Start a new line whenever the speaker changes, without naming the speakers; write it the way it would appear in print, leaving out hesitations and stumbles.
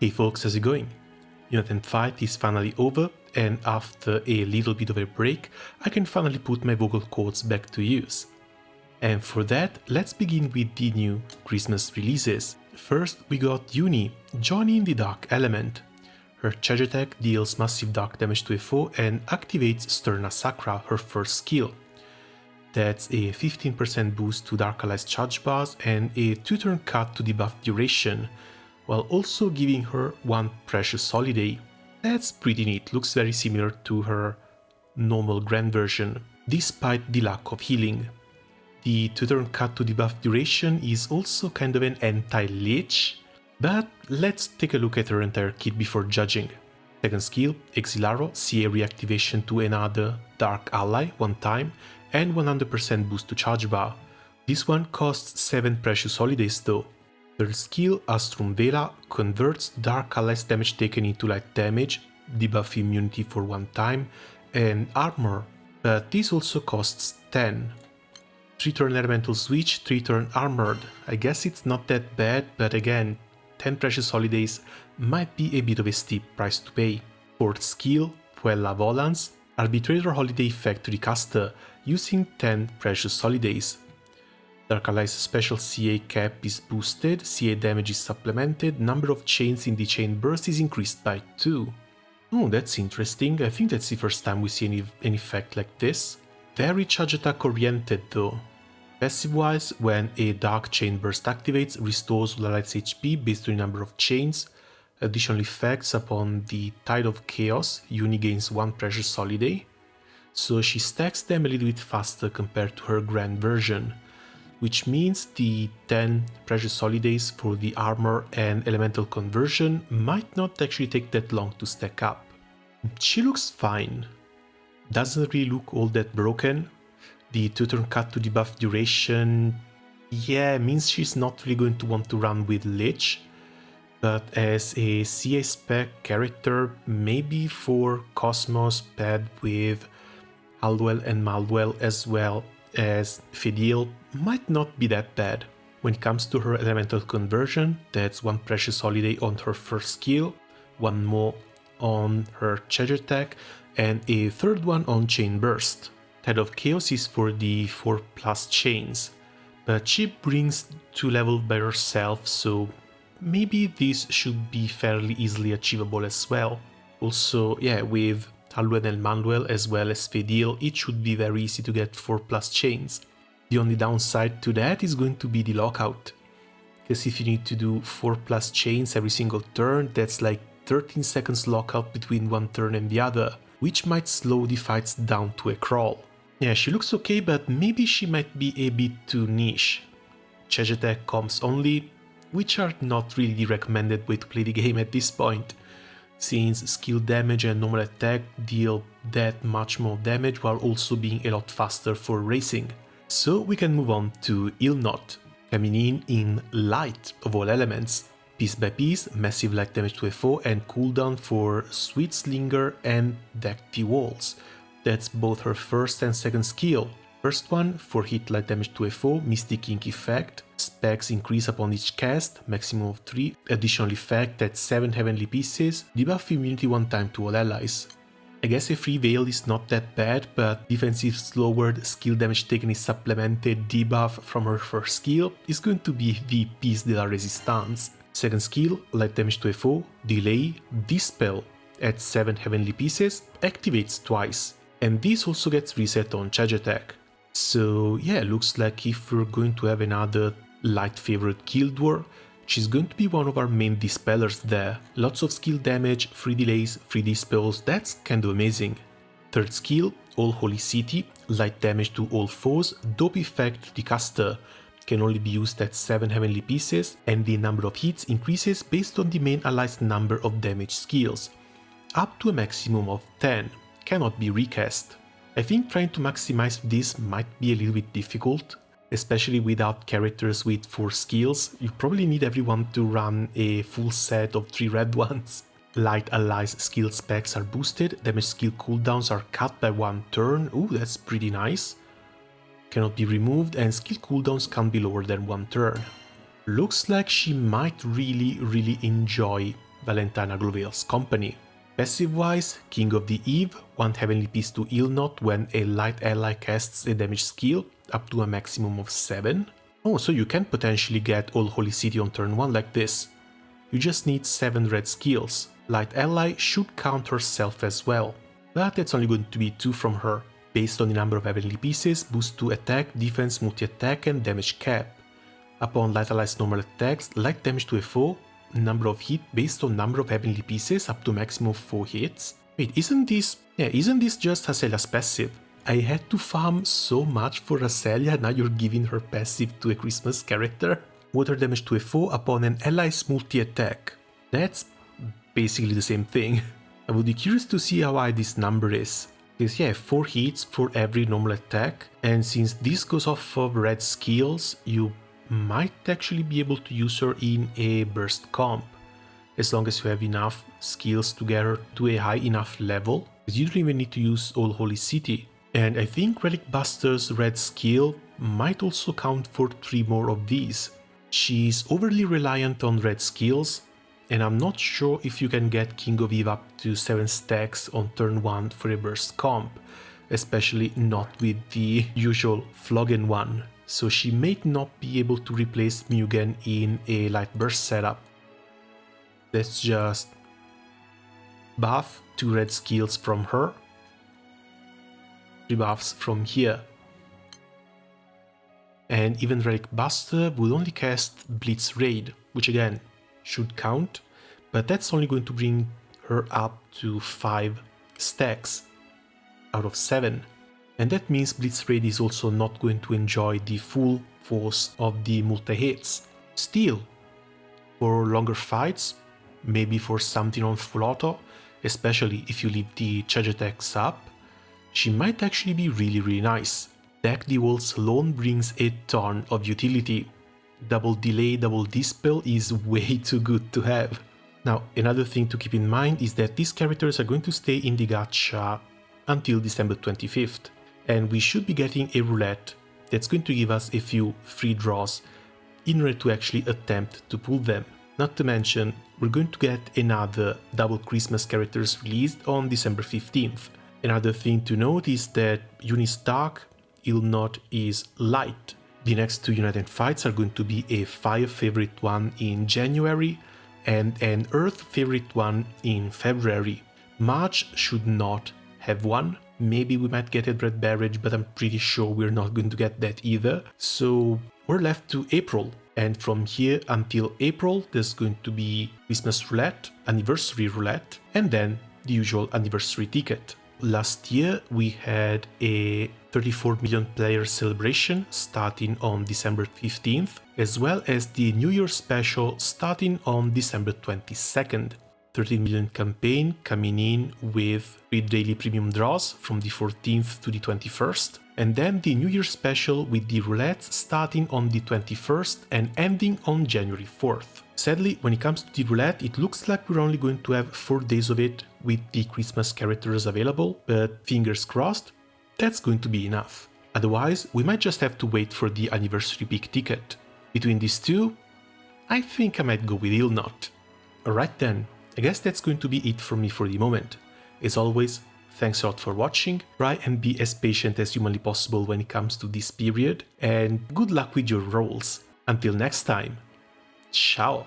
Hey folks, how's it going? Illnott fight is finally over, and after a little bit of a break, I can finally put my vocal cords back to use. And for that, let's begin with the new Christmas releases. First, we got Yuni joining the Dark Element. Her charge attack deals massive dark damage to a foe and activates Sterna Sacra, her first skill. That's a 15% boost to Dark Allies charge bars and a 2-turn cut to debuff duration, while also giving her 1 precious holiday. That's pretty neat, looks very similar to her normal Grand version, despite the lack of healing. The 2-turn cut to debuff duration is also kind of an anti-Lich, but let's take a look at her entire kit before judging. Second skill, Exilaro, CA reactivation to another Dark Ally 1 time, and 100% boost to charge bar. This one costs 7 precious holidays though. Third skill, Astrum Vela, converts Dark Allies damage taken into light damage, debuff immunity for 1 time, and armor, but this also costs 10. 3-turn elemental switch, 3-turn armored. I guess it's not that bad, but again, 10 precious holidays might be a bit of a steep price to pay. Fourth skill, Puella Volans, arbitrator holiday effect to the caster, using 10 precious holidays. Dark Allies special CA cap is boosted, CA damage is supplemented, number of chains in the chain burst is increased by 2. Oh, that's interesting. I think that's the first time we see an effect like this. Very charge attack oriented though. Passive wise, when a dark chain burst activates, restores all allies HP based on the number of chains. Additional effects upon the Tide of Chaos, Yuni gains 1 precious holiday, so she stacks them a little bit faster compared to her Grand version, which means the 10 precious holidays for the armor and elemental conversion might not actually take that long to stack up. She looks fine, doesn't really look all that broken. The 2-turn cut to debuff duration, yeah, means she's not really going to want to run with Lich, but as a CA spec character, maybe for Cosmos paired with Haldwell and Maldwell as well as Fidel might not be that bad. When it comes to her elemental conversion, that's 1 precious holiday on her first skill, 1 more on her charge attack, and a 3rd one on chain burst. Tide of Chaos is for the 4+ chains, but she brings 2 levels by herself, so maybe this should be fairly easily achievable as well. Also, yeah, with Haldwell and Manuel as well as Fidel, it should be very easy to get 4+ chains. The only downside to that is going to be the lockout, because if you need to do 4+ chains every single turn, that's like 13 seconds lockout between one turn and the other, which might slow the fights down to a crawl. Yeah, she looks okay, but maybe she might be a bit too niche. Charge attack comps only, which are not really the recommended way to play the game at this point, since skill damage and normal attack deal that much more damage while also being a lot faster for racing. So we can move on to Illnott, coming in light of all elements. Piece by piece, massive light damage to a foe and cooldown for Sweet Slinger and Deck the Walls. That's both her first and second skill. First one, for hit light damage to a foe, Mystic Ink effect. Specs increase upon each cast, maximum of 3. Additional effect at 7 heavenly pieces, debuff immunity 1 time to all allies. I guess a free veil is not that bad, but defensive lowered, skill damage taken is supplemented, debuff from her first skill is going to be the piece de la resistance. Second skill, light damage to a foe, delay, dispel at 7 heavenly pieces, activates twice. And this also gets reset on charge attack. So yeah, looks like if we're going to have another light favorite Guild War, she's going to be one of our main dispellers there. Lots of skill damage, free delays, free dispels, that's kind of amazing. Third skill, All Holy City, light damage to all foes, dope effect to the caster, can only be used at 7 heavenly pieces, and the number of hits increases based on the main ally's number of damage skills, up to a maximum of 10. Cannot be recast. I think trying to maximize this might be a little bit difficult, especially without characters with 4 skills. You probably need everyone to run a full set of 3 red ones. Light allies skill specs are boosted, damage skill cooldowns are cut by 1 turn, ooh that's pretty nice. Cannot be removed and skill cooldowns can't be lower than 1 turn. Looks like she might really enjoy Valentina Glovel's company. Passive-wise, King of the Eve, 1 heavenly piece to Illnott when a light ally casts a damage skill, up to a maximum of 7. Oh, so you can potentially get All Holy City on turn 1 like this. You just need 7 red skills. Light ally should count herself as well, but that's only going to be 2 from her. Based on the number of heavenly pieces, boost to attack, defense, multi-attack and damage cap. Upon light ally's normal attacks, light damage to a foe, number of hit based on number of heavenly pieces up to maximum of 4 hits. Wait, isn't this just Haselia's passive? I had to farm so much for Haselia, now you're giving her passive to a Christmas character? Water damage to a foe upon an ally's multi-attack. That's basically the same thing. I would be curious to see how high this number is. Because yeah, 4 hits for every normal attack, and since this goes off of red skills, you might actually be able to use her in a burst comp, as long as you have enough skills to get her to a high enough level, because you don't even need to use All Holy City. And I think Relic Buster's red skill might also count for 3 more of these. She's overly reliant on red skills, and I'm not sure if you can get King of Eve up to 7 stacks on turn 1 for a burst comp, especially not with the usual Floggen one. So she may not be able to replace Mugen in a light burst setup. Let's just buff 2 red skills from her, 3 buffs from here. And even Relic Buster would only cast Blitz Raid, which again should count, but that's only going to bring her up to 5 stacks out of 7. And that means Blitz Raid is also not going to enjoy the full force of the multi-hits. Still, for longer fights, maybe for something on full auto, especially if you leave the charge attacks up, she might actually be really nice. Deck Devolts alone brings a ton of utility. Double delay, double dispel is way too good to have. Now, another thing to keep in mind is that these characters are going to stay in the gacha until December 25th. And we should be getting a roulette that's going to give us a few free draws in order to actually attempt to pull them. Not to mention, we're going to get another double Christmas characters released on December 15th. Another thing to note is that Yuni's dark, Illnott is light. The next 2 United fights are going to be a fire favorite one in January and an earth favorite one in February. March should not have one. Maybe we might get a Dread Barrage, but I'm pretty sure we're not going to get that either. So we're left to April. And from here until April, there's going to be Christmas Roulette, Anniversary Roulette, and then the usual Anniversary ticket. Last year we had a 34 million player celebration starting on December 15th, as well as the New Year special starting on December 22nd. 13 million campaign coming in with 3 daily premium draws from the 14th to the 21st, and then the New Year special with the roulettes starting on the 21st and ending on January 4th. Sadly, when it comes to the roulette, it looks like we're only going to have 4 days of it with the Christmas characters available, but fingers crossed, that's going to be enough. Otherwise, we might just have to wait for the anniversary big ticket. Between these two, I think I might go with Illnott. Alright then, I guess that's going to be it for me for the moment. As always, thanks a lot for watching, try and be as patient as humanly possible when it comes to this period, and good luck with your rolls. Until next time, ciao!